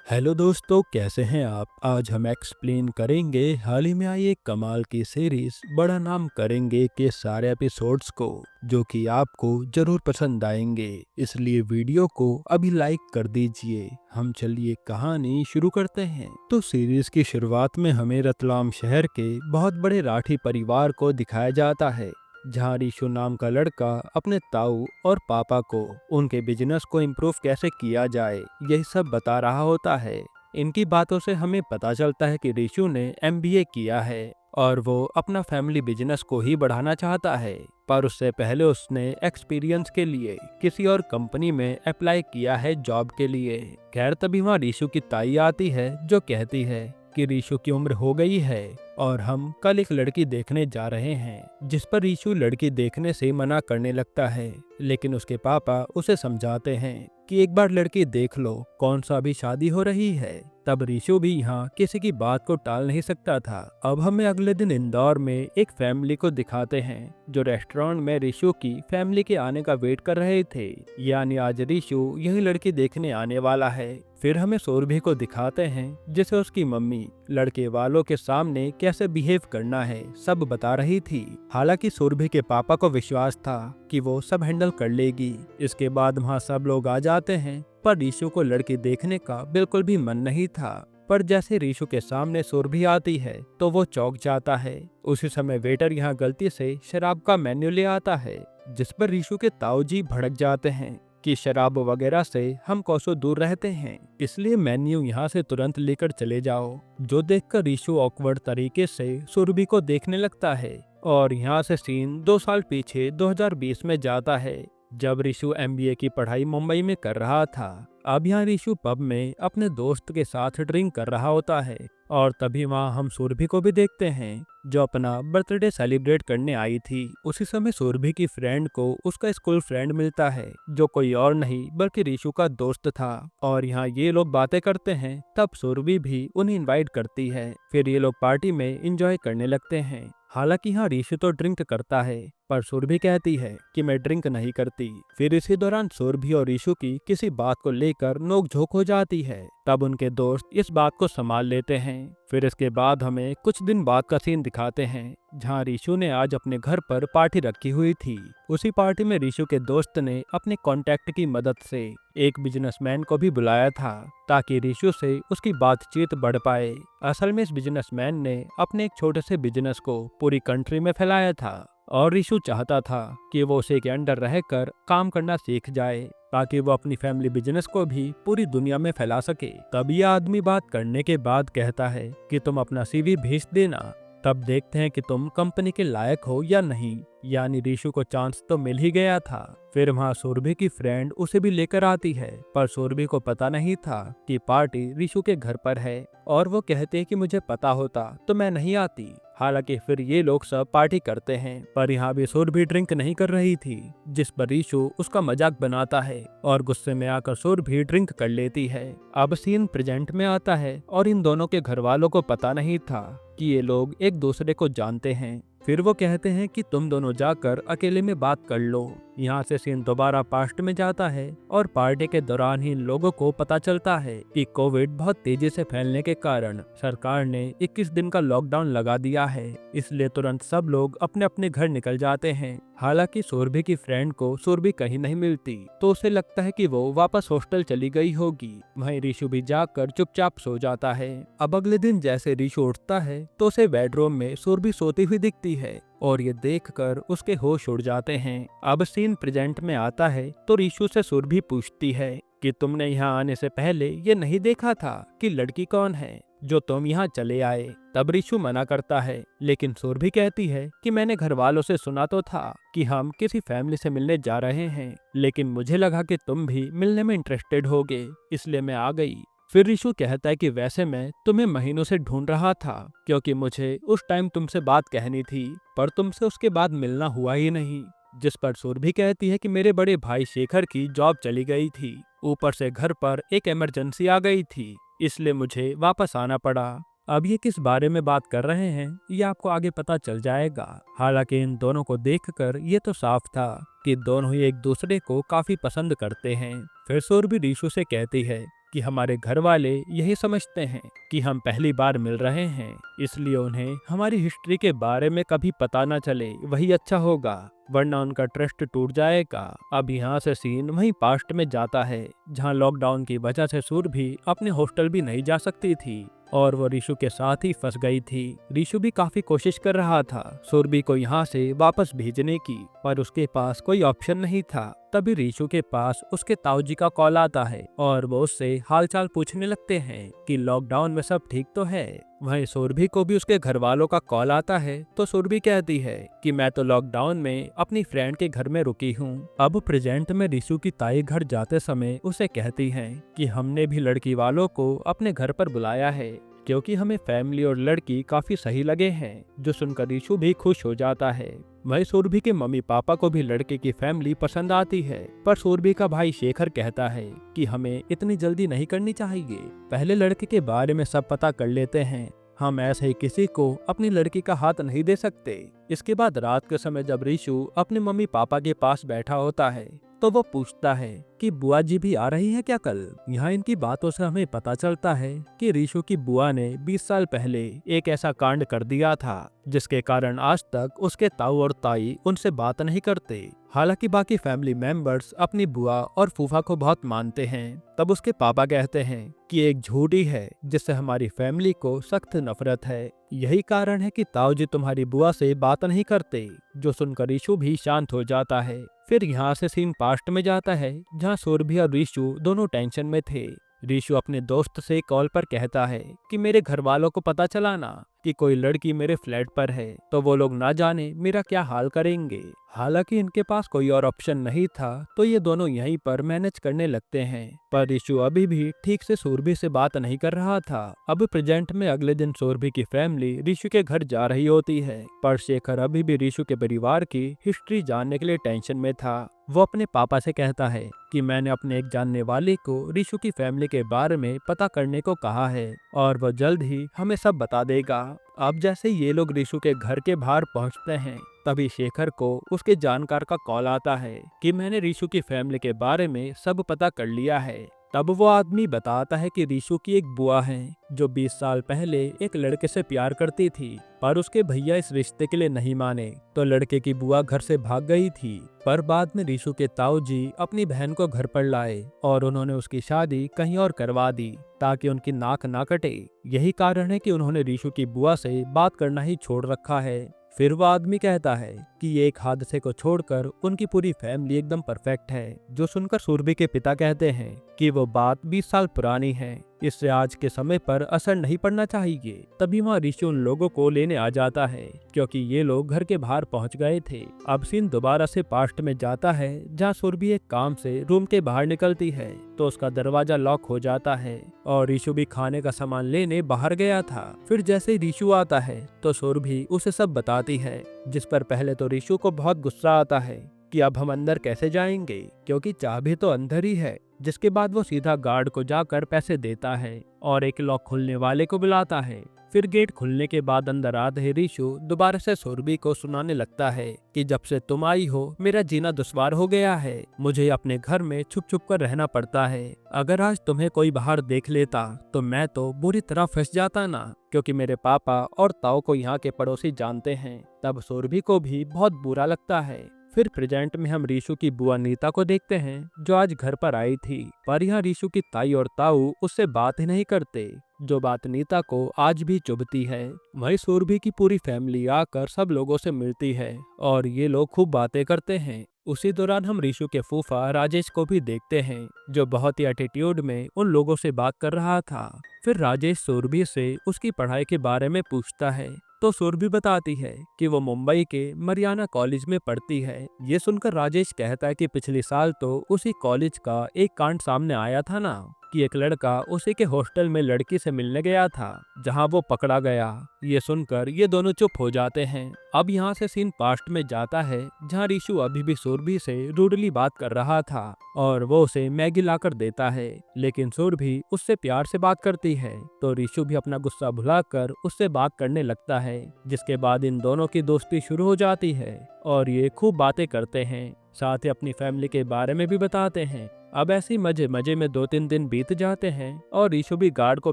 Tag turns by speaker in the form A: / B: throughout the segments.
A: Hello दोस्तों, कैसे हैं आप। आज हम एक्सप्लेन करेंगे हाल ही में आई एक कमाल की सीरीज बड़ा नाम करेंगे के सारे एपिसोड्स को, जो कि आपको जरूर पसंद आएंगे। इसलिए वीडियो को अभी लाइक कर दीजिए। हम चलिए कहानी शुरू करते हैं। तो सीरीज की शुरुआत में हमें रतलाम शहर के बहुत बड़े राठी परिवार को दिखाया जाता है, जहाँ रिशु नाम का लड़का अपने ताऊ और पापा को उनके बिजनेस को इम्प्रूव कैसे किया जाए यही सब बता रहा होता है। इनकी बातों से हमें पता चलता है कि रिशु ने एमबीए किया है और वो अपना फैमिली बिजनेस को ही बढ़ाना चाहता है, पर उससे पहले उसने एक्सपीरियंस के लिए किसी और कंपनी में अप्लाई किया है जॉब के लिए। खैर, तभी वहाँ रिशु की ताई आती है जो कहती है कि रिशु की उम्र हो गई है और हम कल एक लड़की देखने जा रहे हैं, जिस पर रिशु लड़की देखने से मना करने लगता है। लेकिन उसके पापा उसे समझाते हैं कि एक बार लड़की देख लो, कौन सा अभी शादी हो रही है। तब रिशु भी यहाँ किसी की बात को टाल नहीं सकता था। अब हमें अगले दिन इंदौर में एक फैमिली को दिखाते हैं जो रेस्टोरेंट में रिशु की फैमिली के आने का वेट कर रहे थे, यानी आज रिशु यही लड़की देखने आने वाला है। फिर हमें सौरभी को दिखाते हैं जिसे उसकी मम्मी लड़के वालों के सामने कैसे बिहेव करना है सब बता रही थी। हालांकि सौरभी के पापा को विश्वास था कि वो सब हैंडल कर लेगी। इसके बाद वहाँ सब लोग आ जाते हैं, पर रिशु को लड़की देखने का बिल्कुल भी मन नहीं था। पर जैसे रिशु के सामने सौरभी आती है तो वो चौंक जाता है। उसी समय वेटर यहाँ गलती से शराब का मेन्यू ले आता है, जिस पर रिशु के ताऊजी भड़क जाते हैं कि शराब वगैरह से हम कोसों दूर रहते हैं, इसलिए मेन्यू यहाँ से तुरंत लेकर चले जाओ। जो देखकर रिशु ऑकवर्ड तरीके से सुरभि को देखने लगता है और यहाँ से सीन 2 साल पीछे 2020 में जाता है, जब रिशु एमबीए की पढ़ाई मुंबई में कर रहा था। अब यहाँ रिशु पब में अपने दोस्त के साथ ड्रिंक कर रहा होता है और तभी वहाँ हम सुरभि को भी देखते हैं जो अपना बर्थडे सेलिब्रेट करने आई थी। उसी समय सुरभि की फ्रेंड को उसका स्कूल फ्रेंड मिलता है जो कोई और नहीं बल्कि रिशु का दोस्त था। और यहाँ ये लोग बातें करते हैं, तब सुरभि भी उन्हें इनवाइट करती है। फिर ये लोग पार्टी में एंजॉय करने लगते हैं। हालांकि यहाँ रिशु तो ड्रिंक करता है, पर सुरभि कहती है कि मैं ड्रिंक नहीं करती। फिर इसी दौरान सुरभि और रिशु की किसी बात को लेकर नोकझोंक हो जाती है। तब उनके दोस्त इस बात को संभाल लेते हैं। फिर इसके बाद हमें कुछ दिन बाद का सीन दिखाते हैं, जहाँ रिशु ने आज अपने घर पर पार्टी रखी हुई थी। उसी पार्टी में रिशु के दोस्त ने अपने कॉन्टेक्ट की मदद से एक बिजनेसमैन को भी बुलाया था, ताकि रिशु से उसकी बातचीत बढ़ पाए। असल में इस बिजनेसमैन ने अपने एक छोटे से बिजनेस को पूरी कंट्री में फैलाया था और रिशु चाहता था कि वो उसे के अंडर रहकर काम करना सीख जाए, ताकि वो अपनी फैमिली बिजनेस को भी पूरी दुनिया में फैला सके। तब यह आदमी बात करने के बाद कहता है कि तुम अपना सीवी भेज देना, तब देखते हैं कि तुम कंपनी के लायक हो या नहीं। यानी रिशु को चांस तो मिल ही गया था। फिर वहाँ सुरभि की फ्रेंड उसे भी लेकर आती है, पर सुरभि को पता नहीं था कि पार्टी रिशु के घर पर है और वो कहते हैं कि मुझे पता होता तो मैं नहीं आती। हालांकि फिर ये लोग सब पार्टी करते हैं, पर यहाँ भी सुरभि ड्रिंक नहीं कर रही थी, जिस पर रिशु उसका मजाक बनाता है और गुस्से में आकर सुरभि ड्रिंक कर लेती है। अब सीन प्रेजेंट में आता है और इन दोनों के घर वालों को पता नहीं था कि ये लोग एक दूसरे को जानते हैं। फिर वो कहते हैं कि तुम दोनों जाकर अकेले में बात कर लो। यहाँ से सीन दोबारा पास्ट में जाता है और पार्टी के दौरान ही इन लोगों को पता चलता है कि कोविड बहुत तेजी से फैलने के कारण सरकार ने 21 दिन का लॉकडाउन लगा दिया है, इसलिए तुरंत सब लोग अपने अपने घर निकल जाते हैं। हालांकि सुरभि की फ्रेंड को सुरभि कहीं नहीं मिलती, तो उसे लगता है कि वो वापस हॉस्टल चली गई होगी। वहीं रिशु भी जाकर चुपचाप सो जाता है। अब अगले दिन जैसे रिशु उठता है तो उसे बेडरूम में सुरभि सोती हुई दिखती है और ये देखकर उसके होश उड़ जाते हैं। अब सीन प्रेजेंट में आता है तो रिशु से सुरभि पूछती है कि तुमने यहाँ आने से पहले ये नहीं देखा था कि लड़की कौन है जो तुम यहाँ चले आए। तब रिशु मना करता है, लेकिन सुरभि कहती है कि मैंने घर वालों से सुना तो था कि हम किसी फैमिली से मिलने जा रहे हैं, लेकिन मुझे लगा कि तुम भी मिलने में इंटरेस्टेड होगे, इसलिए मैं आ गई। फिर रिशु कहता है कि वैसे मैं तुम्हें महीनों से ढूंढ रहा था, क्योंकि मुझे उस टाइम तुमसे बात कहनी थी, पर तुमसे उसके बाद मिलना हुआ ही नहीं। जिस पर सुरभि कहती है कि मेरे बड़े भाई शेखर की जॉब चली गई थी, ऊपर से घर पर एक इमरजेंसी आ गई थी, इसलिए मुझे वापस आना पड़ा। अब ये किस बारे में बात कर रहे हैं ये आपको आगे पता चल जाएगा। हालांकि इन दोनों को देखकर ये तो साफ था कि दोनों ही एक दूसरे को काफी पसंद करते हैं। फिर सुरभि रिशु से कहती है कि हमारे घर वाले यही समझते हैं कि हम पहली बार मिल रहे हैं, इसलिए उन्हें हमारी हिस्ट्री के बारे में कभी पता ना चले वही अच्छा होगा, वरना उनका ट्रस्ट टूट जाएगा। अब यहाँ से सीन वहीं पास्ट में जाता है, जहाँ लॉकडाउन की वजह से सुरभि अपने हॉस्टल भी नहीं जा सकती थी और वो रीशु के साथ ही फंस गई थी। रीशु भी काफी कोशिश कर रहा था सुरभि को यहाँ से वापस भेजने की, पर उसके पास कोई ऑप्शन नहीं था। तभी रीशु के पास उसके ताऊजी का कॉल आता है और वो उससे हालचाल पूछने लगते हैं कि लॉकडाउन में सब ठीक तो है। वहीं सुरभि को भी उसके घर वालों का कॉल आता है तो सुरभि कहती है कि मैं तो लॉकडाउन में अपनी फ्रेंड के घर में रुकी हूँ। अब प्रेजेंट में रीशु की ताई घर जाते समय उसे कहती है कि हमने भी लड़की वालों को अपने घर पर बुलाया है क्योंकि हमें फैमिली और लड़की काफी सही लगे हैं, जो सुनकर रीशु भी खुश हो जाता है। वही सुरभि के मम्मी पापा को भी लड़के की फैमिली पसंद आती है, पर सुरभि का भाई शेखर कहता है कि हमें इतनी जल्दी नहीं करनी चाहिए, पहले लड़के के बारे में सब पता कर लेते हैं, हम ऐसे ही किसी को अपनी लड़की का हाथ नहीं दे सकते। इसके बाद रात के समय जब रीशु अपने मम्मी पापा के पास बैठा होता है तो वो पूछता है कि बुआ जी भी आ रही है क्या कल। यहाँ इनकी बातों से हमें पता चलता है कि रीशु की बुआ ने 20 साल पहले एक ऐसा कांड कर दिया था जिसके कारण आज तक उसके ताऊ और ताई उनसे बात नहीं करते। हालांकि बाकी फैमिली मेंबर्स अपनी बुआ और फूफा को बहुत मानते हैं। तब उसके पापा कहते हैं कि एक झूठी है जिससे हमारी फैमिली को सख्त नफरत है, यही कारण है कि ताऊ जी तुम्हारी बुआ से बात नहीं करते। जो सुनकर रीशु भी शांत हो जाता है। फिर यहाँ से सीन पास्ट में जाता है, जहाँ सुरभि और रीशु दोनों टेंशन में थे। रीशु अपने दोस्त से कॉल पर कहता है कि मेरे घर वालों को पता चला ना कि कोई लड़की मेरे फ्लैट पर है तो वो लोग ना जाने मेरा क्या हाल करेंगे। हालांकि इनके पास कोई और ऑप्शन नहीं था तो ये दोनों यहीं पर मैनेज करने लगते हैं, पर रीशु अभी भी ठीक से सुरभि से बात नहीं कर रहा था। अब प्रेजेंट में अगले दिन सुरभि की फैमिली रीशु के घर जा रही होती है, पर शेखर अभी भी रीशु के परिवार की हिस्ट्री जानने के लिए टेंशन में था। वो अपने पापा से कहता है कि मैंने अपने एक जानने वाले को रीशु की फैमिली के बारे में पता करने को कहा है और वो जल्द ही हमें सब बता देगा। अब जैसे ये लोग रीशु के घर के बाहर पहुंचते हैं, तभी शेखर को उसके जानकार का कॉल आता है कि मैंने रीशु की फैमिली के बारे में सब पता कर लिया है। तब वो आदमी बताता है कि रीशु की एक बुआ है जो 20 साल पहले एक लड़के से प्यार करती थी, पर उसके भैया इस रिश्ते के लिए नहीं माने तो लड़के की बुआ घर से भाग गई थी। पर बाद में रीशु के ताऊ जी अपनी बहन को घर पर लाए और उन्होंने उसकी शादी कहीं और करवा दी ताकि उनकी नाक ना कटे। यही कारण है कि उन्होंने रीशु की बुआ से बात करना ही छोड़ रखा है। फिर वो आदमी कहता है कि ये एक हादसे को छोड़कर उनकी पूरी फैमिली एकदम परफेक्ट है, जो सुनकर सुरभि के पिता कहते हैं कि वो बात 20 साल पुरानी है, इससे आज के समय पर असर नहीं पड़ना चाहिए। तभी वहाँ ऋषि उन लोगों को लेने आ जाता है क्योंकि ये लोग घर के बाहर पहुंच गए थे। अब सीन दोबारा से पास्ट में जाता है, जहाँ सुरभि एक काम से रूम के बाहर निकलती है तो उसका दरवाजा लॉक हो जाता है और रीशु भी खाने का सामान लेने बाहर गया था। फिर जैसे ही रीशु आता है तो सुरभि उसे सब बताती है, जिस पर पहले तो रीशु को बहुत गुस्सा आता है कि अब हम अंदर कैसे जाएंगे क्योंकि चाबी तो अंदर ही है। जिसके बाद वो सीधा गार्ड को जाकर पैसे देता है और एक लॉक खोलने वाले को बुलाता है। फिर गेट खुलने के बाद अंदर आते रीशु दोबारा से सुरभि को सुनाने लगता है कि जब से तुम आई हो मेरा जीना दुश्वार हो गया है, मुझे अपने घर में छुप छुप कर रहना पड़ता है। अगर आज तुम्हें कोई बाहर देख लेता तो मैं तो बुरी तरह फंस जाता ना, क्योंकि मेरे पापा और ताऊ को यहाँ के पड़ोसी जानते हैं। तब सुरभि को भी बहुत बुरा लगता है। फिर प्रेजेंट में हम रीशु की बुआ नीता को देखते हैं जो आज घर पर आई थी, पर यहाँ रीशु की ताई और ताऊ उससे बात ही नहीं करते, जो बात नीता को आज भी चुभती है। वही सुरभि की पूरी फैमिली आकर सब लोगों से मिलती है और ये लोग खूब बातें करते हैं। उसी दौरान हम रीशु के फूफा राजेश को भी देखते हैं जो बहुत ही एटीट्यूड में उन लोगों से बात कर रहा था। फिर राजेश सुरभि से उसकी पढ़ाई के बारे में पूछता है तो सुरभि बताती है कि वो मुंबई के मरियाना कॉलेज में पढ़ती है। ये सुनकर राजेश कहता है कि पिछले साल तो उसी कॉलेज का एक कांड सामने आया था ना, कि एक लड़का उसी के हॉस्टल में लड़की से मिलने गया था जहां वो पकड़ा गया। ये सुनकर ये दोनों चुप हो जाते हैं। अब यहाँ से सीन पास्ट में जाता है जहाँ रीशु अभी भी सुरभि से रूडली बात कर रहा था और वो उसे मैगी लाकर देता है, लेकिन सुरभि उससे प्यार से बात करती है तो रीशु भी अपना गुस्सा भुलाकर उससे बात करने लगता है, जिसके बाद इन दोनों की दोस्ती शुरू हो जाती है और ये खूब बातें करते हैं। साथ ही अपनी फैमिली के बारे में भी बताते हैं। अब ऐसे ही मजे मजे में 2-3 दिन बीत जाते हैं और रीशु भी गार्ड को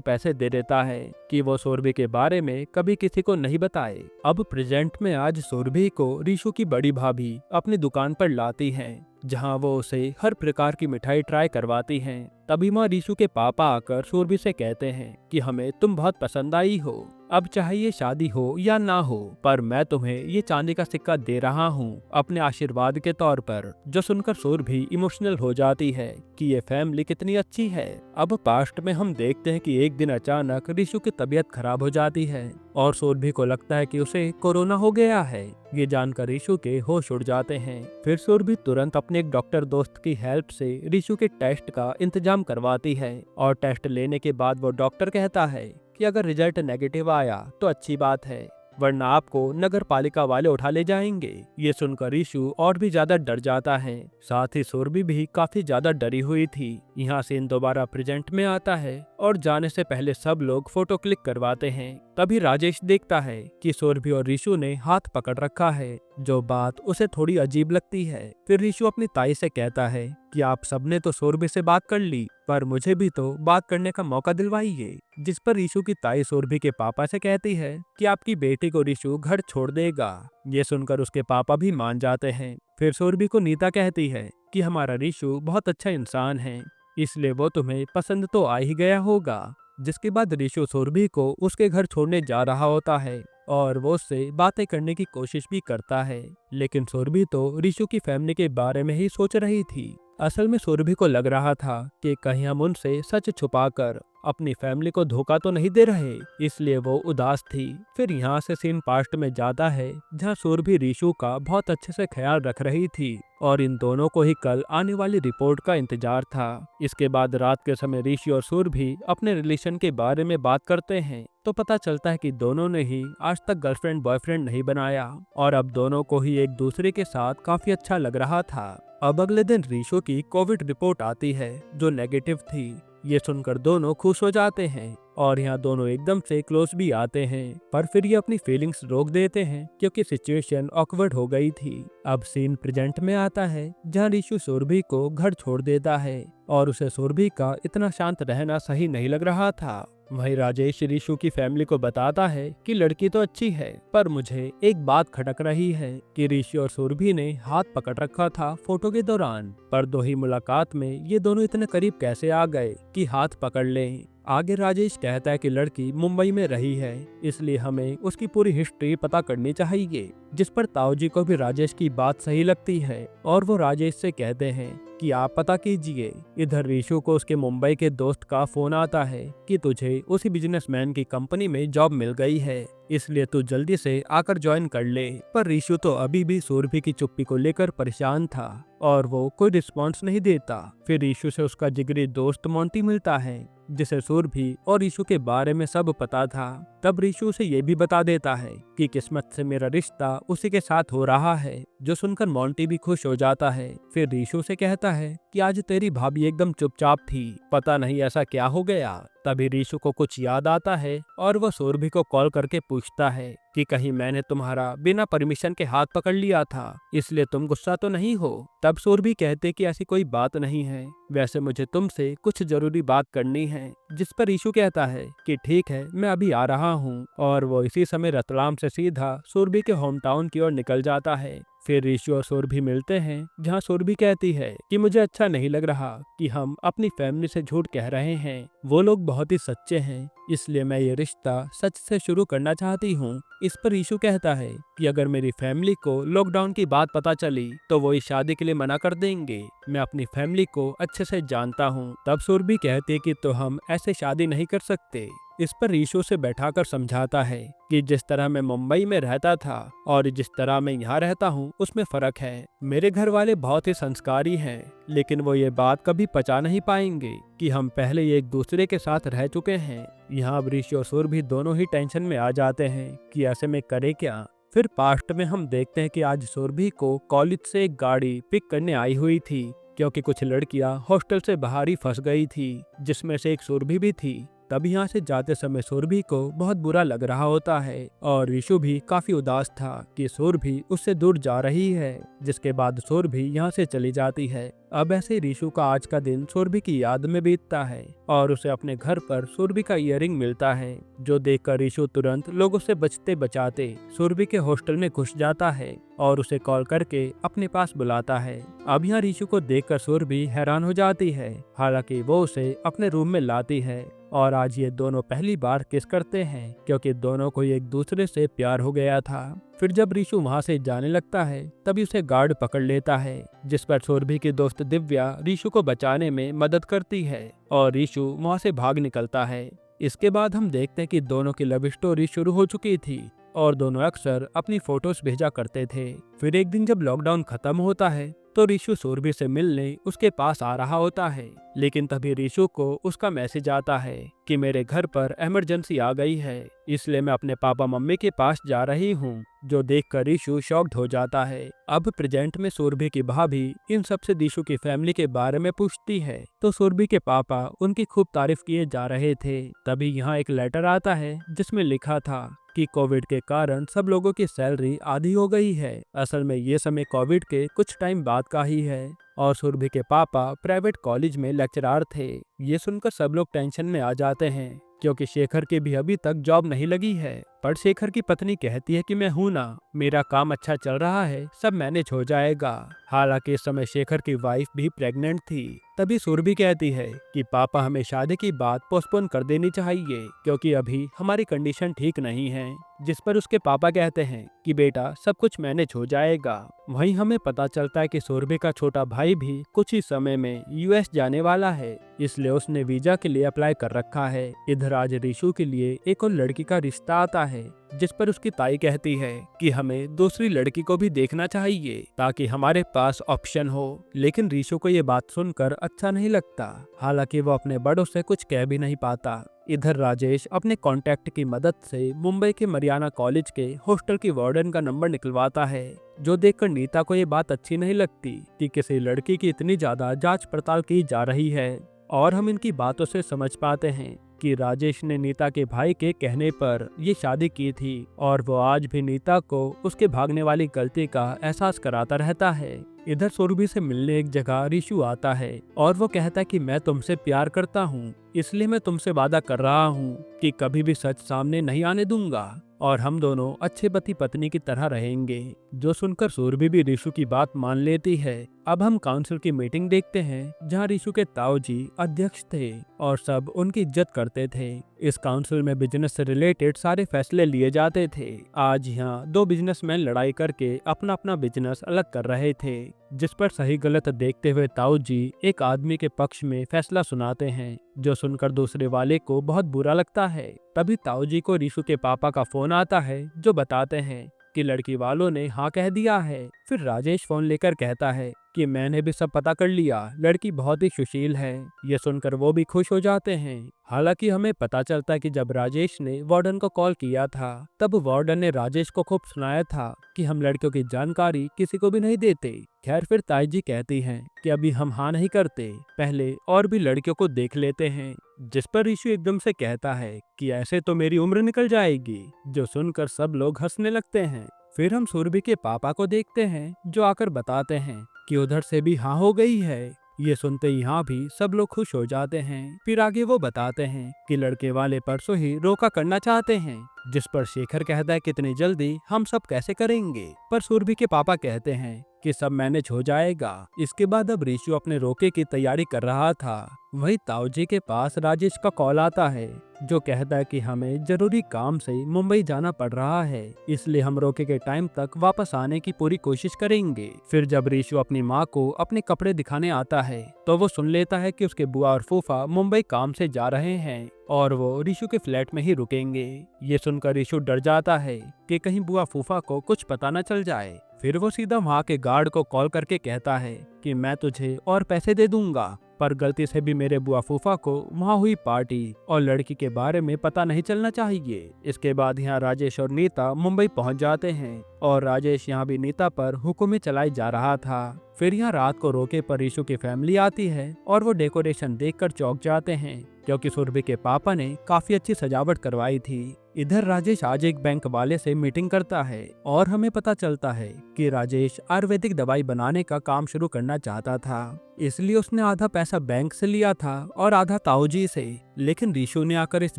A: पैसे दे देता है कि वो सुरभि के बारे में कभी किसी को नहीं बताए। अब प्रेजेंट में आज सुरभि को रीशु की बड़ी भाभी अपनी दुकान पर लाती हैं, जहां वो उसे हर प्रकार की मिठाई ट्राई करवाती हैं। तभी माँ रीशु के पापा आकर सुरभि से कहते हैं कि हमें तुम बहुत पसंद आई हो, अब चाहे ये शादी हो या ना हो, पर मैं तुम्हें ये चांदी का सिक्का दे रहा हूँ अपने आशीर्वाद के तौर पर। जो सुनकर सुरभि इमोशनल हो जाती है कि ये फैमिली कितनी अच्छी है। अब पास्ट में हम देखते हैं कि एक दिन अचानक रीशु की तबीयत खराब हो जाती है और सुरभि को लगता है कि उसे कोरोना हो गया है। ये जानकर रीशु के होश उड़ जाते हैं। फिर सुरभि तुरंत अपने एक डॉक्टर दोस्त की हेल्प से रीशु के टेस्ट का इंतजाम करवाती है और टेस्ट लेने के बाद वो डॉक्टर कहता है कि अगर रिजल्ट नेगेटिव आया तो अच्छी बात है, वरना आपको नगर पालिका वाले उठा ले जाएंगे। ये सुनकर रीशु और भी ज्यादा डर जाता है। साथ ही सुरभि भी काफी ज्यादा डरी हुई थी। यहाँ सीन दोबारा प्रेजेंट में आता है और जाने से पहले सब लोग फोटो क्लिक करवाते हैं। तभी राजेश देखता है कि सुरभि और रीशु ने हाथ पकड़ रखा है, जो बात उसे थोड़ी अजीब लगती है। फिर रीशु अपनी ताई से कहता है कि आप सबने तो सुरभि से बात कर ली, पर मुझे भी तो बात करने का मौका दिलवाइए। जिस पर रीशु की ताई सुरभि के पापा से कहती है कि आपकी बेटी को रीशु घर छोड़ देगा। ये सुनकर उसके पापा भी मान जाते हैं। फिर सुरभि को नीता कहती है कि हमारा रीशु बहुत अच्छा इंसान है, इसलिए वो तुम्हें पसंद तो आ ही गया होगा। जिसके बाद रीशु सुरभि को उसके घर छोड़ने जा रहा होता है और वो उससे बातें करने की कोशिश भी करता है, लेकिन सुरभि तो रीशु की फैमिली के बारे में ही सोच रही थी। असल में सुरभि को लग रहा था कि कहीं हम उनसे सच छुपाकर अपनी फैमिली को धोखा तो नहीं दे रहे, इसलिए वो उदास थी। फिर यहाँ से सीन पास्ट में जाता है, जहाँ सुरभि रीशु का बहुत अच्छे से ख्याल रख रही थी और इन दोनों को ही कल आने वाली रिपोर्ट का इंतजार था। इसके बाद रात के समय ऋषि और सुरभि अपने रिलेशन के बारे में बात करते हैं, तो पता चलता है कि दोनों ने ही आज तक गर्लफ्रेंड बॉयफ्रेंड नहीं बनाया और अब दोनों को ही एक दूसरे के साथ काफी अच्छा लग रहा था। अब अगले दिन रीशु की कोविड रिपोर्ट आती है जो नेगेटिव थी। ये सुनकर दोनों खुश हो जाते हैं और यहाँ दोनों एकदम से क्लोज भी आते हैं, पर फिर ये अपनी फीलिंग्स रोक देते हैं क्योंकि सिचुएशन ऑकवर्ड हो गई थी। अब सीन प्रेजेंट में आता है, जहाँ रीशु सुरभि को घर छोड़ देता है और उसे सुरभि का इतना शांत रहना सही नहीं लग रहा था। वहीं राजेश रीशु की फैमिली को बताता है कि लड़की तो अच्छी है, पर मुझे एक बात खटक रही है कि ऋषि और सुरभि ने हाथ पकड़ रखा था फोटो के दौरान, पर दो ही मुलाकात में ये दोनों इतने करीब कैसे आ गए कि हाथ पकड़ लें। आगे राजेश कहता है कि लड़की मुंबई में रही है, इसलिए हमें उसकी पूरी हिस्ट्री पता करनी चाहिए। जिस पर ताऊ जी को भी राजेश की बात सही लगती है और वो राजेश से कहते हैं कि आप पता कीजिए। इधर रीशु को उसके मुंबई के दोस्त का फोन आता है कि तुझे उसी बिजनेसमैन की कंपनी में जॉब मिल गई है, इसलिए तू जल्दी से आकर ज्वाइन कर ले। पर रीशु तो अभी भी सुरभि की चुप्पी को लेकर परेशान था और वो कोई रिस्पॉन्स नहीं देता। फिर रीशु से उसका जिगरी दोस्त मोंटी मिलता है, जिसे सुरभि और रीशु के बारे में सब पता था। तब रीशु उसे ये भी बता देता है कि किस्मत से मेरा रिश्ता उसी के साथ हो रहा है, जो सुनकर मोंटी भी खुश हो जाता है। फिर रीशु से कहता है कि आज तेरी भाभी एकदम चुपचाप थी, पता नहीं ऐसा क्या हो गया। तभी रीशु को कुछ याद आता है और वह सुरभि को कॉल करके पूछता है कि कहीं मैंने तुम्हारा बिना परमिशन के हाथ पकड़ लिया था, इसलिए तुम गुस्सा तो नहीं हो। तब सुरभि कहते कि ऐसी कोई बात नहीं है, वैसे मुझे तुमसे कुछ जरूरी बात करनी है। जिस पर रीशु कहता है कि ठीक है, मैं अभी आ रहा हूँ, और वो इसी समय रतलाम से सीधा सुरभि के होम टाउन की ओर निकल जाता है। फिर ऋषि और सुरभि मिलते हैं, जहां सुरभि कहती है कि मुझे अच्छा नहीं लग रहा कि हम अपनी फैमिली से झूठ कह रहे हैं, वो लोग बहुत ही सच्चे हैं, इसलिए मैं ये रिश्ता सच से शुरू करना चाहती हूँ। इस पर रीशु कहता है कि अगर मेरी फैमिली को लॉकडाउन की बात पता चली तो वो इस शादी के लिए मना कर देंगे, मैं अपनी फैमिली को अच्छे से जानता हूँ। तब सुरभि कहती है कि तो हम ऐसे शादी नहीं कर सकते। इस पर रीशु से बैठाकर समझाता है कि जिस तरह मैं मुंबई में रहता था और जिस तरह मैं यहाँ रहता हूँ उसमें फर्क है। मेरे घर वाले बहुत ही संस्कारी हैं, लेकिन वो ये बात कभी पचा नहीं पाएंगे कि हम पहले एक दूसरे के साथ रह चुके हैं। यहाँ अब ऋषि और सुरभि दोनों ही टेंशन में आ जाते हैं कि ऐसे में करे क्या। फिर पास्ट में हम देखते हैं कि आज सुरभि को कॉलेज से एक गाड़ी पिक करने आई हुई थी, क्योंकि कुछ लड़कियां हॉस्टल से बाहर ही फंस गई थी, जिसमें से एक सुरभि भी थी। तब यहाँ से जाते समय सुरभि को बहुत बुरा लग रहा होता है और रीशु भी काफी उदास था कि सुरभि उससे दूर जा रही है। जिसके बाद सुरभि यहाँ से चली जाती है। अब ऐसे रीशु का आज का दिन सुरभि की याद में बीतता है और उसे अपने घर पर सुरभि का इयररिंग मिलता है, जो देखकर रीशु तुरंत लोगों से बचते बचाते सुरभि के हॉस्टल में घुस जाता है और उसे कॉल करके अपने पास बुलाता है। अब यहाँ रीशु को देखकर सुरभि हैरान हो जाती है। हालांकि वो उसे अपने रूम में लाती है और आज ये दोनों पहली बार किस करते हैं, क्योंकि दोनों को एक दूसरे से प्यार हो गया था। फिर जब रीशु वहाँ से जाने लगता है तभी उसे गार्ड पकड़ लेता है, जिस पर सुरभि की दोस्त दिव्या रीशु को बचाने में मदद करती है और रीशु वहाँ से भाग निकलता है। इसके बाद हम देखते हैं कि दोनों की लव स्टोरी शुरू हो चुकी थी और दोनों अक्सर अपनी फोटोज भेजा करते थे। फिर एक दिन जब लॉकडाउन खत्म होता है तो रीशु सुरभि से मिलने उसके पास आ रहा होता है, लेकिन तभी रीशु को उसका मैसेज आता है कि मेरे घर पर इमरजेंसी आ गई है, इसलिए मैं अपने पापा मम्मी के पास जा रही हूँ। जो देखकर रीशु शॉक्ड हो जाता है। अब प्रेजेंट में सुरभि की भाभी इन सबसे रीशु की फैमिली के बारे में पूछती है तो सुरभि के पापा उनकी खूब तारीफ किए जा रहे थे। तभी यहाँ एक लेटर आता है जिसमें लिखा था कि कोविड के कारण सब लोगों की सैलरी आधी हो गई है। असल में ये समय कोविड के कुछ टाइम बाद का ही है और सुरभि के पापा प्राइवेट कॉलेज में लेक्चरर थे। ये सुनकर सब लोग टेंशन में आ जाते हैं, क्योंकि शेखर की भी अभी तक जॉब नहीं लगी है। पर शेखर की पत्नी कहती है कि मैं हूं ना, मेरा काम अच्छा चल रहा है, सब मैनेज हो जाएगा। हालांकि इस समय शेखर की वाइफ भी प्रेग्नेंट थी। तभी सुरभि कहती है कि पापा हमें शादी की बात पोस्टपोन कर देनी चाहिए, क्योंकि अभी हमारी कंडीशन ठीक नहीं है। जिस पर उसके पापा कहते हैं कि बेटा सब कुछ मैनेज हो जाएगा। वहीं हमें पता चलता है कि सुरभि का छोटा भाई भी कुछ ही समय में यूएस जाने वाला है, इसलिए उसने वीजा के लिए अप्लाई कर रखा है। इधर आज रीशु के लिए एक और लड़की का रिश्ता आता है, जिस पर उसकी ताई कहती है कि हमें दूसरी लड़की को भी देखना चाहिए ताकि हमारे पास ऑप्शन हो। लेकिन रीशु को ये बात सुनकर अच्छा नहीं लगता। हालांकि वो अपने बड़ों से कुछ कह भी नहीं पाता। इधर राजेश अपने कांटेक्ट की मदद से मुंबई के मरियाना कॉलेज के हॉस्टल की वार्डन का नंबर निकलवाता है, जो देखकर नीता को ये बात अच्छी नहीं लगती कि किसी लड़की की इतनी ज्यादा जांच पड़ताल की जा रही है। और हम इनकी बातों से समझ पाते हैं कि राजेश ने नीता के भाई के कहने पर ये शादी की थी और वो आज भी नीता को उसके भागने वाली गलती का एहसास कराता रहता है। इधर सुरभि से मिलने एक जगह रीशु आता है और वो कहता है कि मैं तुमसे प्यार करता हूँ, इसलिए मैं तुमसे वादा कर रहा हूँ कि कभी भी सच सामने नहीं आने दूंगा और हम दोनों अच्छे पति पत्नी की तरह रहेंगे। जो सुनकर सुरभि भी रीशु की बात मान लेती है। अब हम काउंसिल की मीटिंग देखते हैं, जहां रीशु के ताऊ जी अध्यक्ष थे और सब उनकी इज्जत करते थे। इस काउंसिल में बिजनेस से रिलेटेड सारे फैसले लिए जाते थे। आज यहाँ दो बिजनेसमैन लड़ाई करके अपना अपना बिजनेस अलग कर रहे थे, जिस पर सही गलत देखते हुए ताऊ जी एक आदमी के पक्ष में फैसला सुनाते हैं, जो सुनकर दूसरे वाले को बहुत बुरा लगता है। तभी ताऊ जी को रीशु के पापा का फोन आता है, जो बताते हैं कि लड़की वालों ने हाँ कह दिया है। फिर राजेश फोन लेकर कहता है कि मैंने भी सब पता कर लिया, लड़की बहुत ही सुशील है। ये सुनकर वो भी खुश हो जाते हैं। हालांकि हमें पता चलता है कि जब राजेश ने वार्डन को कॉल किया था, तब वार्डन ने राजेश को खूब सुनाया था कि हम लड़कियों की जानकारी किसी को भी नहीं देते। खैर फिर ताई जी कहती हैं कि अभी हम हाँ नहीं करते, पहले और भी लड़कियों को देख लेते हैं। जिस पर रीशु एकदम से कहता है कि ऐसे तो मेरी उम्र निकल जाएगी, जो सुनकर सब लोग हंसने लगते हैं। फिर हम सुरभि के पापा को देखते हैं, जो आकर बताते हैं कि उधर से भी हाँ हो गई है। ये सुनते ही यहाँ भी सब लोग खुश हो जाते हैं। फिर आगे वो बताते हैं कि लड़के वाले परसों ही रोका करना चाहते हैं, जिस पर शेखर कहता है कि इतनी जल्दी हम सब कैसे करेंगे। पर सुरभि के पापा कहते हैं कि सब मैनेज हो जाएगा। इसके बाद अब रीशु अपने रोके की तैयारी कर रहा था। वही ताऊ जी के पास राजेश का कॉल आता है, जो कहता है कि हमें जरूरी काम से मुंबई जाना पड़ रहा है, इसलिए हम रोके के टाइम तक वापस आने की पूरी कोशिश करेंगे। फिर जब रीशु अपनी माँ को अपने कपड़े दिखाने आता है, तो वो सुन लेता है कि उसके बुआ और फूफा मुंबई काम से जा रहे हैं और वो रीशु के फ्लैट में ही रुकेंगे। ये सुनकर रीशु डर जाता है कि कहीं बुआ फूफा को कुछ पता न चल जाए। फिर वो सीधा वहाँ के गार्ड को कॉल करके कहता है कि मैं तुझे और पैसे दे दूंगा, पर गलती से भी मेरे बुआ फूफा को वहाँ हुई पार्टी और लड़की के बारे में पता नहीं चलना चाहिए। इसके बाद यहाँ राजेश और नीता मुंबई पहुँच जाते हैं और राजेश यहाँ भी नीता पर हुक्म चलाई जा रहा था। फिर यहाँ रात को रोके पर रीशु की फैमिली आती है और वो डेकोरेशन देखकर चौंक जाते हैं, क्योंकि सुरभि के पापा ने काफी अच्छी सजावट करवाई थी। इधर राजेश आज एक बैंक वाले से मीटिंग करता है और हमें पता चलता है कि राजेश आयुर्वेदिक दवाई बनाने का काम शुरू करना चाहता था, इसलिए उसने आधा पैसा बैंक से लिया था और आधा ताऊजी से। लेकिन रीशु ने आकर इस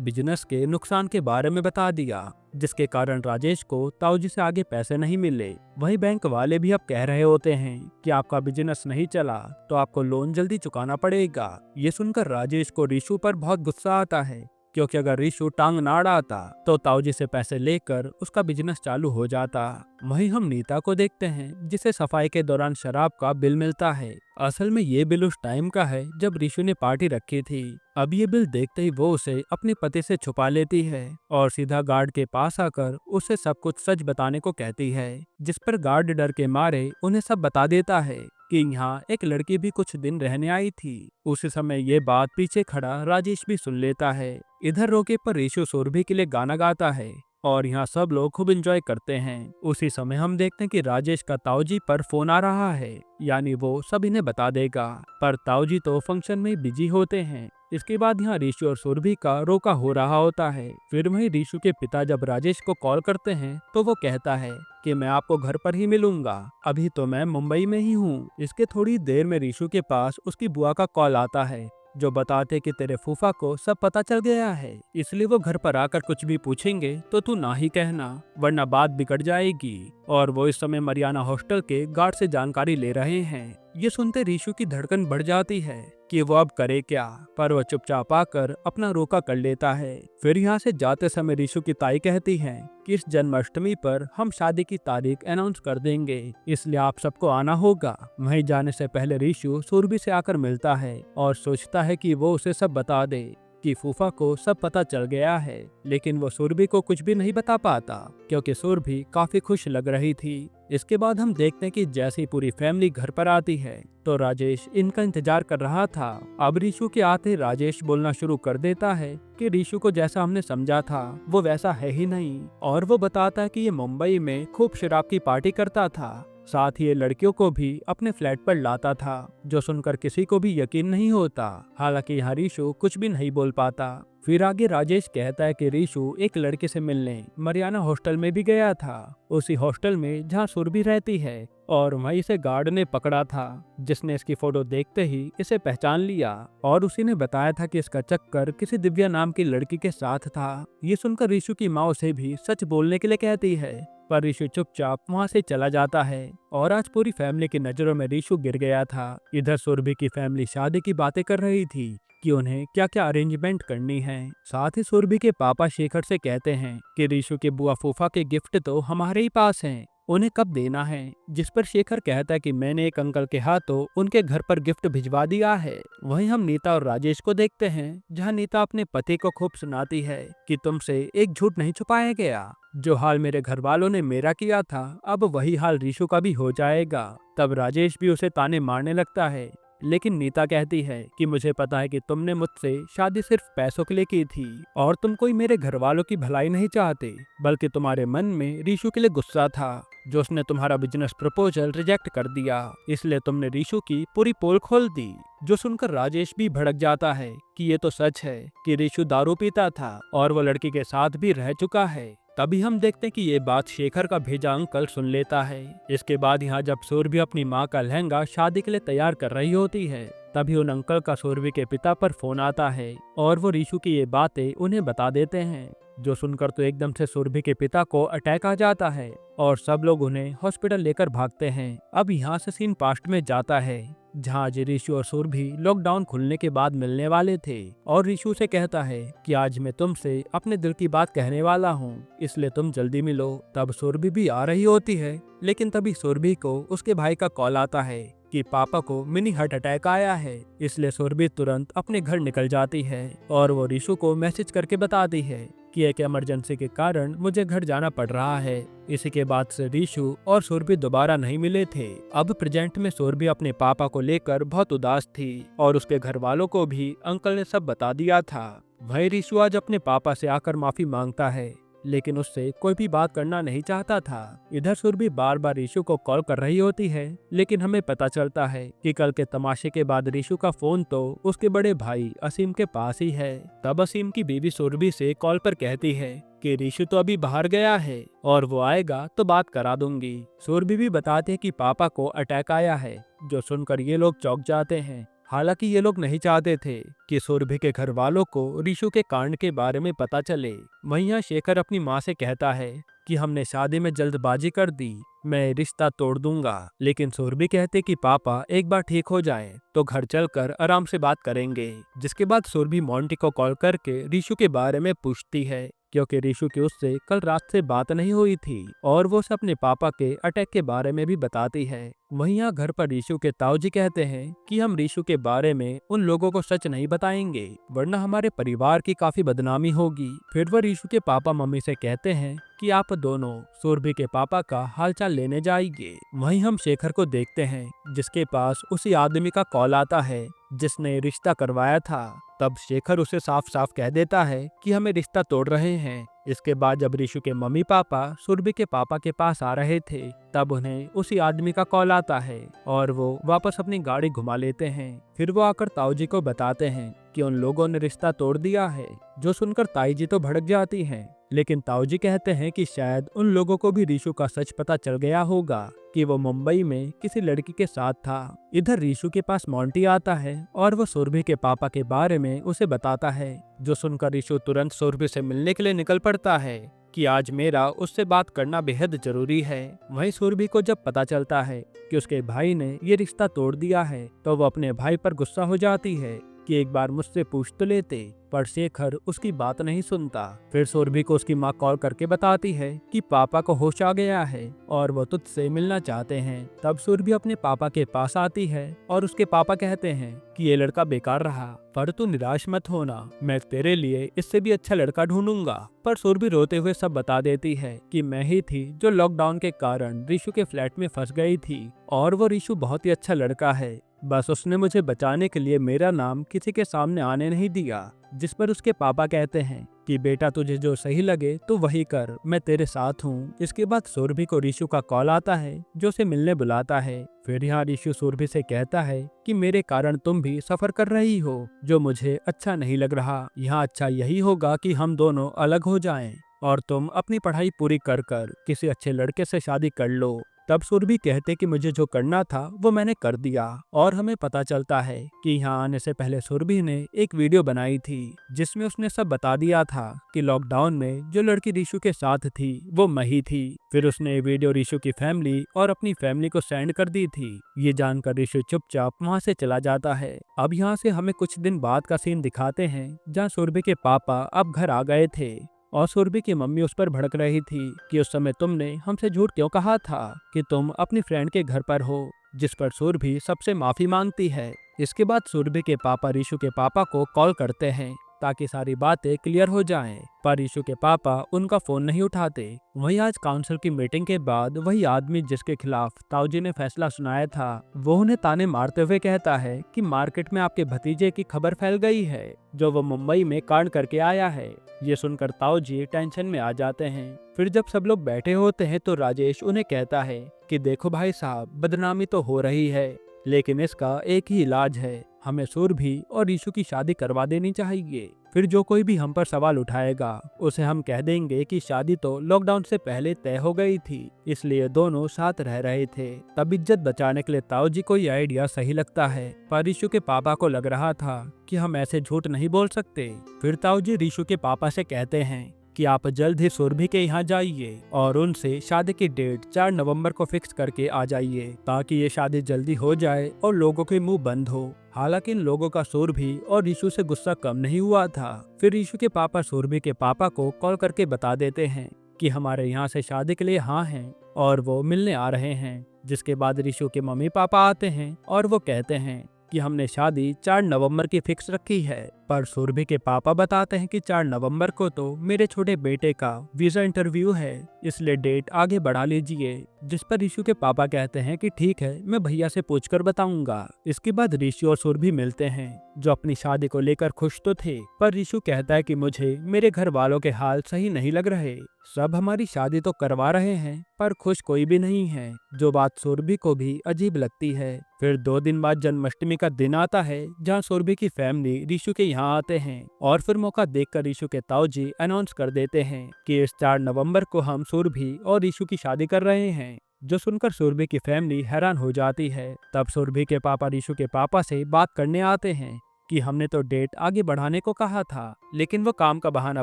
A: बिजनेस के नुकसान के बारे में बता दिया, जिसके कारण राजेश को ताऊजी से आगे पैसे नहीं मिले। वही बैंक वाले भी अब कह रहे होते हैं कि आपका बिजनेस नहीं चला तो आपको लोन जल्दी चुकाना पड़ेगा। ये सुनकर राजेश को रीशु पर बहुत गुस्सा आता है, क्योंकि अगर रीशु टांग ना अड़ाता तो ताऊजी से पैसे लेकर उसका बिजनेस चालू हो जाता। वहीं हम नीता को देखते हैं, जिसे सफाई के दौरान शराब का बिल मिलता है। असल में ये बिल उस टाइम का है जब रीशु ने पार्टी रखी थी। अब ये बिल देखते ही वो उसे अपने पति से छुपा लेती है और सीधा गार्ड के पास आकर उसे सब कुछ सच बताने को कहती है, जिस पर गार्ड डर के मारे उन्हें सब बता देता है कि यहाँ एक लड़की भी कुछ दिन रहने आई थी। उसी समय ये बात पीछे खड़ा राजेश भी सुन लेता है। इधर रोके पर रीशु सुरभि के लिए गाना गाता है और यहाँ सब लोग खूब एंजॉय करते हैं। उसी समय हम देखते हैं कि राजेश का ताऊजी पर फोन आ रहा है, यानी वो सब इन्हें बता देगा, पर ताऊजी तो फंक्शन में बिजी होते हैं। इसके बाद यहाँ रीशु और सुरभि का रोका हो रहा होता है। फिर वहीं रीशु के पिता जब राजेश को कॉल करते हैं तो वो कहता है कि मैं आपको घर पर ही मिलूंगा, अभी तो मैं मुंबई में ही हूँ। इसके थोड़ी देर में रीशु के पास उसकी बुआ का कॉल आता है, जो बताते कि तेरे फूफा को सब पता चल गया है, इसलिए वो घर पर आकर कुछ भी पूछेंगे तो तू ना ही कहना, वरना बात बिगड़ जाएगी। और वो इस समय मरियाना हॉस्टल के गार्ड से जानकारी ले रहे हैं। ये सुनते रीशु की धड़कन बढ़ जाती है कि वो अब करे क्या, पर वो चुपचाप आकर अपना रोका कर लेता है। फिर यहाँ से जाते समय रीशु की ताई कहती है कि इस जन्माष्टमी पर हम शादी की तारीख अनाउंस कर देंगे, इसलिए आप सबको आना होगा। वहीं जाने से पहले रीशु सुरभि से आकर मिलता है और सोचता है कि वो उसे सब बता दे कि फूफा को सब पता चल गया है, लेकिन वो सुरभि को कुछ भी नहीं बता पाता क्योंकि सुरभि काफी खुश लग रही थी। इसके बाद हम देखते हैं कि जैसे ही पूरी फैमिली घर पर आती है तो राजेश इनका इंतजार कर रहा था। अब रीशु के आते राजेश बोलना शुरू कर देता है कि रीशु को जैसा हमने समझा था वो वैसा है ही नहीं, और वो बताता है कि ये मुंबई में खूब शराब की पार्टी करता था, साथ ही ये लड़कियों को भी अपने फ्लैट पर लाता था, जो सुनकर किसी को भी यकीन नहीं होता। हालांकि यहाँ रीशु कुछ भी नहीं बोल पाता। फिर आगे राजेश कहता है कि रीशु एक लड़के से मिलने मरियाना हॉस्टल में भी गया था, उसी हॉस्टल में जहाँ सुरभि रहती है, और वहीं इसे गार्ड ने पकड़ा था, जिसने इसकी फोटो देखते ही इसे पहचान लिया और उसी ने बताया था कि इसका चक्कर किसी दिव्या नाम की लड़की के साथ था। ये सुनकर रीशु की माँ उसे भी सच बोलने के लिए कहती है, पर रीशु चुपचाप वहाँ से चला जाता है और आज पूरी फैमिली की नजरों में रीशु गिर गया था। इधर सुरभि की फैमिली शादी की बातें कर रही थी कि उन्हें क्या क्या अरेंजमेंट करनी है। साथ ही सुरभि के पापा शेखर से कहते हैं कि रीशु के बुआ फूफा के गिफ्ट तो हमारे ही पास हैं, उन्हें कब देना है। जिस पर शेखर कहता है कि मैंने एक अंकल के हाथों उनके घर पर गिफ्ट भिजवा दिया है। वहीं हम नीता और राजेश को देखते हैं, जहां नीता अपने पति को खूब सुनाती है कि तुमसे एक झूठ नहीं छुपाया गया, जो हाल मेरे घर वालों ने मेरा किया था अब वही हाल रीशु का भी हो जाएगा। तब राजेश भी उसे ताने मारने लगता है, लेकिन नीता कहती है कि मुझे पता है कि तुमने मुझसे शादी सिर्फ पैसों के लिए की थी और तुम कोई मेरे घर वालों की भलाई नहीं चाहते, बल्कि तुम्हारे मन में रीशु के लिए गुस्सा था, जो उसने तुम्हारा बिजनेस प्रपोजल रिजेक्ट कर दिया, इसलिए तुमने रीशु की पूरी पोल खोल दी। जो सुनकर राजेश भी भड़क जाता है कि ये तो सच है कि रीशु दारू पीता था और वो लड़की के साथ भी रह चुका है। तभी हम देखते हैं कि ये बात शेखर का भेजा अंकल सुन लेता है। इसके बाद यहाँ जब सुरभि अपनी माँ का लहंगा शादी के लिए तैयार कर रही होती है, तभी उन अंकल का सुरभि के पिता पर फोन आता है और वो रीशु की ये बातें उन्हें बता देते हैं। जो सुनकर तो एकदम से सुरभि के पिता को अटैक आ जाता है और सब लोग उन्हें हॉस्पिटल लेकर भागते हैं। अब यहाँ से सीन पास्ट में जाता है, जहाँ आज रीशु और सुरभि लॉकडाउन खुलने के बाद मिलने वाले थे और रीशु से कहता है कि आज मैं तुमसे अपने दिल की बात कहने वाला हूँ, इसलिए तुम जल्दी मिलो। तब सुरभि भी आ रही होती है, लेकिन तभी सुरभि को उसके भाई का कॉल आता है कि पापा को मिनी हार्ट अटैक आया है, इसलिए सुरभि तुरंत अपने घर निकल जाती है और वो रीशु को मैसेज करके बताती है कि एक इमरजेंसी के कारण मुझे घर जाना पड़ रहा है। इसी के बाद से रीशु और सुरभि दोबारा नहीं मिले थे। अब प्रेजेंट में सुरभि अपने पापा को लेकर बहुत उदास थी और उसके घर वालों को भी अंकल ने सब बता दिया था। वही रीशु आज अपने पापा से आकर माफी मांगता है, लेकिन उससे कोई भी बात करना नहीं चाहता था। इधर सुरभि बार बार रीशु को कॉल कर रही होती है, लेकिन हमें पता चलता है कि कल के तमाशे के बाद रीशु का फोन तो उसके बड़े भाई असीम के पास ही है। तब असीम की बीवी सुरभि से कॉल पर कहती है कि रीशु तो अभी बाहर गया है और वो आएगा तो बात करा दूंगी। सुरभि भी बताते हैं कि पापा को अटैक आया है, जो सुनकर ये लोग चौंक जाते हैं। हालांकि ये लोग नहीं चाहते थे कि सुरभि के घर वालों को रीशु के कांड के बारे में पता चले। वहीं यहाँ शेखर अपनी माँ से कहता है कि हमने शादी में जल्दबाजी कर दी, मैं रिश्ता तोड़ दूंगा। लेकिन सुरभि कहते कि पापा एक बार ठीक हो जाएं तो घर चलकर आराम से बात करेंगे। जिसके बाद सुरभि मोंटी को कॉल करके रीशु के बारे में पूछती है, क्योंकि रीशु की उससे कल रात से बात नहीं हुई थी और वो उसे अपने पापा के अटैक के बारे में भी बताती है। वहीं यहाँ घर पर रीशु के ताऊजी कहते हैं कि हम रीशु के बारे में उन लोगों को सच नहीं बताएंगे, वरना हमारे परिवार की काफी बदनामी होगी। फिर वह रीशु के पापा मम्मी से कहते हैं कि आप दोनों सुरभि के पापा का हालचाल लेने जाइए। वहीं हम शेखर को देखते हैं, जिसके पास उसी आदमी का कॉल आता है जिसने रिश्ता करवाया था। तब शेखर उसे साफ साफ कह देता है कि हमें रिश्ता तोड़ रहे हैं। इसके बाद जब रीशु के मम्मी पापा सुरभि के पापा के पास आ रहे थे, तब उन्हें उसी आदमी का कॉल आता है और वो वापस अपनी गाड़ी घुमा लेते हैं। फिर वो आकर ताऊजी को बताते हैं कि उन लोगों ने रिश्ता तोड़ दिया है। जो सुनकर ताई जी तो भड़क जाती हैं, लेकिन ताऊजी कहते हैं कि शायद उन लोगों को भी रीशु का सच पता चल गया होगा कि वो मुंबई में किसी लड़की के साथ था। इधर रीशु के पास मोंटी आता है और वो सुरभि के पापा के बारे में उसे बताता है। जो सुनकर रीशु तुरंत सुरभि से मिलने के लिए निकल पड़ता है कि आज मेरा उससे बात करना बेहद जरूरी है। वहीं सुरभि को जब पता चलता है कि उसके भाई ने ये रिश्ता तोड़ दिया है, तो वो अपने भाई पर गुस्सा हो जाती है कि एक बार मुझसे पूछ तो लेते, पर शेखर उसकी बात नहीं सुनता। फिर सुरभि को उसकी माँ कॉल करके बताती है कि पापा को होश आ गया है और वो तुझसे मिलना चाहते हैं। तब सुरभि अपने पापा के पास आती है और उसके पापा कहते हैं कि ये लड़का बेकार रहा, पर तू निराश मत होना, मैं तेरे लिए इससे भी अच्छा लड़का ढूंढूंगा। पर सुरभि रोते हुए सब बता देती है कि मैं ही थी जो लॉकडाउन के कारण रीशु के फ्लैट में फंस गई थी और वो रीशु बहुत ही अच्छा लड़का है, बस उसने मुझे बचाने के लिए मेरा नाम किसी के सामने आने नहीं दिया। जिस पर उसके पापा कहते हैं कि बेटा तुझे जो सही लगे तो वही कर, मैं तेरे साथ हूँ। इसके बाद सुरभि को रीशु का कॉल आता है जो उसे मिलने बुलाता है। फिर यहाँ रीशु सुरभि से कहता है कि मेरे कारण तुम भी सफर कर रही हो, जो मुझे अच्छा नहीं लग रहा। यहाँ अच्छा यही होगा कि हम दोनों अलग हो जाएं और तुम अपनी पढ़ाई पूरी कर किसी अच्छे लड़के से शादी कर लो। तब सुरभि कहते कि मुझे जो करना था वो मैंने कर दिया। और हमें पता चलता है कि यहाँ आने से पहले सुरभि ने एक वीडियो बनाई थी जिसमें उसने सब बता दिया था कि लॉकडाउन में जो लड़की रीशु के साथ थी वो मैं ही थी। फिर उसने वीडियो रीशु की फैमिली और अपनी फैमिली को सेंड कर दी थी। ये जानकर रीशु चुपचाप वहाँ से चला जाता है। अब यहाँ से हमें कुछ दिन बाद का सीन दिखाते हैं जहाँ सुरभि के पापा अब घर आ गए थे और सुरभि की मम्मी उस पर भड़क रही थी कि उस समय तुमने हमसे झूठ क्यों कहा था कि तुम अपनी फ्रेंड के घर पर हो, जिस पर सुरभि सबसे माफी मांगती है। इसके बाद सुरभि के पापा रीशु के पापा को कॉल करते हैं ताकि सारी बातें क्लियर हो जाएं, पर रीशु के पापा उनका फोन नहीं उठाते। वहीं आज काउंसिल की मीटिंग के बाद वही आदमी जिसके खिलाफ ताऊजी ने फैसला सुनाया था, वो उन्हें ताने मारते हुए कहता है कि मार्केट में आपके भतीजे की खबर फैल गई है जो वो मुंबई में कांड करके आया है। ये सुनकर ताऊजी टेंशन में आ जाते हैं। फिर जब सब लोग बैठे होते हैं तो राजेश उन्हें कहता है कि देखो भाई साहब, बदनामी तो हो रही है, लेकिन इसका एक ही इलाज है, हमें सुरभि और रीशु की शादी करवा देनी चाहिए। फिर जो कोई भी हम पर सवाल उठाएगा उसे हम कह देंगे कि शादी तो लॉकडाउन से पहले तय हो गई थी, इसलिए दोनों साथ रह रहे थे। तब इज्जत बचाने के लिए ताऊजी को ये आइडिया सही लगता है, पर रीशु के पापा को लग रहा था कि हम ऐसे झूठ नहीं बोल सकते। फिर ताऊजी रीशु के पापा से कहते हैं कि आप जल्द ही सुरभि के यहाँ जाइए और उनसे शादी की डेट 4 नवंबर को फिक्स करके आ जाइए, ताकि ये शादी जल्दी हो जाए और लोगों के मुंह बंद हो। हालांकि इन लोगों का सुरभि और रीशु से गुस्सा कम नहीं हुआ था। फिर रीशु के पापा सुरभि के पापा को कॉल करके बता देते हैं कि हमारे यहाँ से शादी के लिए हाँ हैं और वो मिलने आ रहे हैं। जिसके बाद रीशु के मम्मी पापा आते हैं और वो कहते हैं कि हमने शादी 4 नवंबर की फिक्स रखी है। पर सुरभि के पापा बताते हैं कि 4 नवंबर को तो मेरे छोटे बेटे का वीजा इंटरव्यू है, इसलिए डेट आगे बढ़ा लीजिए। जिस पर ऋषु के पापा कहते हैं कि ठीक है, मैं भैया से पूछकर बताऊंगा। इसके बाद ऋषु और सुरभि मिलते हैं, जो अपनी शादी को लेकर खुश तो थे, पर ऋषु कहता है कि मुझे मेरे घर वालों के हाल सही नहीं लग रहे। सब हमारी शादी तो करवा रहे हैं, पर खुश कोई भी नहीं है, जो बात सुरभि को भी अजीब लगती है। फिर 2 दिन बाद जन्माष्टमी का दिन आता है, जहां सुरभि की फैमिली ऋषु के यहाँ आते हैं, और फिर मौका देखकर ऋषु के ताऊजी अनाउंस कर देते हैं कि इस 4 नवंबर को हम सुरभि और ऋषु की शादी कर रहे हैं। जो सुनकर सुरभि की फैमिली हैरान हो जाती है। तब सुरभि के पापा ऋषु के पापा से बात करने आते हैं कि हमने तो डेट आगे बढ़ाने को कहा था, लेकिन वो काम का बहाना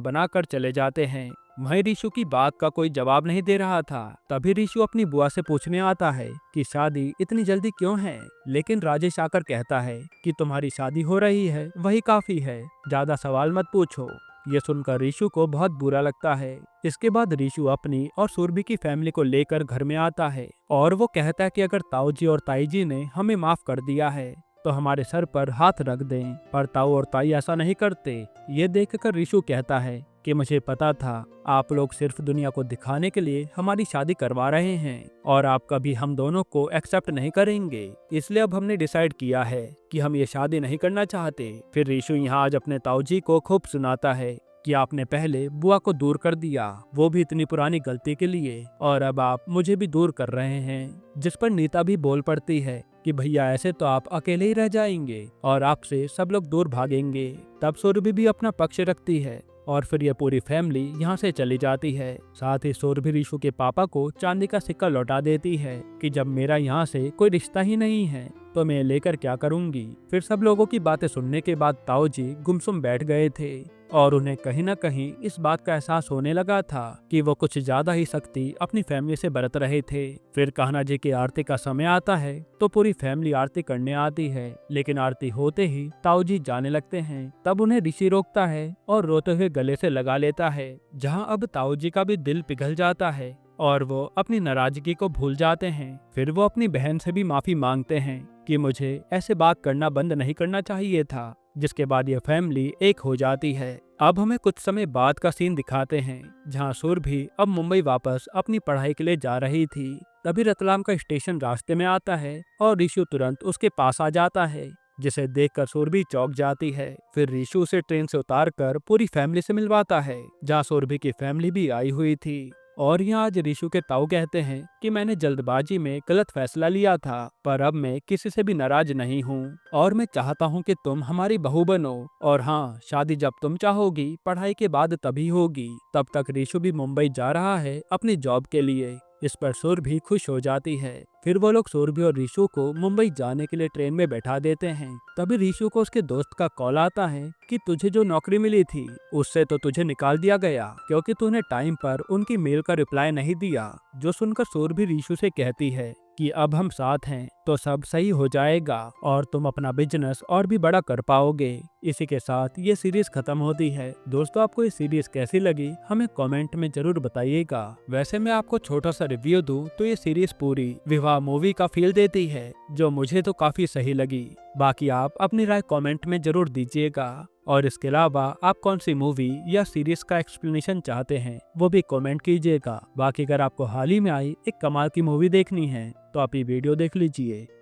A: बनाकर चले जाते हैं। वहीं ऋषु की बात का कोई जवाब नहीं दे रहा था। तभी ऋषु अपनी बुआ से पूछने आता है कि शादी इतनी जल्दी क्यों है, लेकिन राजेश आकर कहता है कि तुम्हारी शादी हो रही है, वही काफी है, ज्यादा सवाल मत पूछो। ये सुनकर ऋषु को बहुत बुरा लगता है। इसके बाद ऋषु अपनी और सुरभि की फैमिली को लेकर घर में आता है, और वो कहता है कि अगर ताऊजी और ताईजी ने हमें माफ कर दिया है तो हमारे सर पर हाथ रख दें, पर ताऊ और ताई ऐसा नहीं करते। ये देखकर ऋषु कहता है कि मुझे पता था आप लोग सिर्फ दुनिया को दिखाने के लिए हमारी शादी करवा रहे हैं, और आप कभी हम दोनों को एक्सेप्ट नहीं करेंगे, इसलिए अब हमने डिसाइड किया है कि हम ये शादी नहीं करना चाहते। फिर ऋषु यहाँ आज अपने ताऊजी को खूब सुनाता है कि आपने पहले बुआ को दूर कर दिया, वो भी इतनी पुरानी गलती के लिए, और अब आप मुझे भी दूर कर रहे हैं। जिस पर नीता भी बोल पड़ती है कि भैया ऐसे तो आप अकेले ही रह जाएंगे और आपसे सब लोग दूर भागेंगे। तब सुरभि भी अपना पक्ष रखती है, और फिर यह पूरी फैमिली यहाँ से चली जाती है। साथ ही सुरभि ऋषु के पापा को चांदी का सिक्का लौटा देती है कि जब मेरा यहाँ से कोई रिश्ता ही नहीं है तो मैं लेकर क्या करूँगी। फिर सब लोगों की बातें सुनने के बाद ताऊजी गुमसुम बैठ गए थे, और उन्हें कहीं न कहीं इस बात का एहसास होने लगा था कि वो कुछ ज्यादा ही सख्ती अपनी फैमिली से बरत रहे थे। फिर कान्हा जी की आरती का समय आता है तो पूरी फैमिली आरती करने आती है, लेकिन आरती होते ही ताऊजी जाने लगते हैं। तब उन्हें ऋषि रोकता है और रोते हुए गले से लगा लेता है, जहाँ अब ताऊजी का भी दिल पिघल जाता है और वो अपनी नाराजगी को भूल जाते हैं। फिर वो अपनी बहन से भी माफी मांगते हैं कि मुझे ऐसे बात करना बंद नहीं करना चाहिए था, जिसके बाद ये फैमिली एक हो जाती है। अब हमें कुछ समय बाद का सीन दिखाते हैं, जहाँ सुरभि अब मुंबई वापस अपनी पढ़ाई के लिए जा रही थी। तभी रतलाम का स्टेशन रास्ते में आता है और ऋषु तुरंत उसके पास आ जाता है, जिसे देखकर सुरभि चौंक जाती है। फिर ऋषु उसे ट्रेन से उतारकर पूरी फैमिली से मिलवाता है, जहाँ सुरभि की फैमिली भी आई हुई थी। और यहाँ आज ऋषु के ताऊ कहते हैं कि मैंने जल्दबाजी में गलत फैसला लिया था, पर अब मैं किसी से भी नाराज नहीं हूँ, और मैं चाहता हूँ कि तुम हमारी बहू बनो, और हाँ, शादी जब तुम चाहोगी पढ़ाई के बाद तभी होगी। तब तक ऋषु भी मुंबई जा रहा है अपनी जॉब के लिए। इस पर सुरभि खुश हो जाती है। फिर वो लोग सुरभि और ऋषु को मुंबई जाने के लिए ट्रेन में बैठा देते हैं। तभी ऋषु को उसके दोस्त का कॉल आता है कि तुझे जो नौकरी मिली थी उससे तो तुझे निकाल दिया गया, क्योंकि तूने टाइम पर उनकी मेल का रिप्लाई नहीं दिया। जो सुनकर सुरभि ऋषु से कहती है कि अब हम साथ हैं तो सब सही हो जाएगा और तुम अपना बिजनेस और भी बड़ा कर पाओगे। इसी के साथ ये सीरीज खत्म होती है। दोस्तों, आपको ये सीरीज कैसी लगी हमें कमेंट में जरूर बताइएगा। वैसे मैं आपको छोटा सा रिव्यू दूं तो ये सीरीज पूरी विवाह मूवी का फील देती है, जो मुझे तो काफी सही लगी। बाकी आप अपनी राय कमेंट में जरूर दीजिएगा, और इसके अलावा आप कौन सी मूवी या सीरीज का एक्सप्लेनेशन चाहते हैं वो भी कमेंट कीजिएगा। बाकी अगर आपको हाल ही में आई एक कमाल की मूवी देखनी है तो आप ये वीडियो देख लीजिए।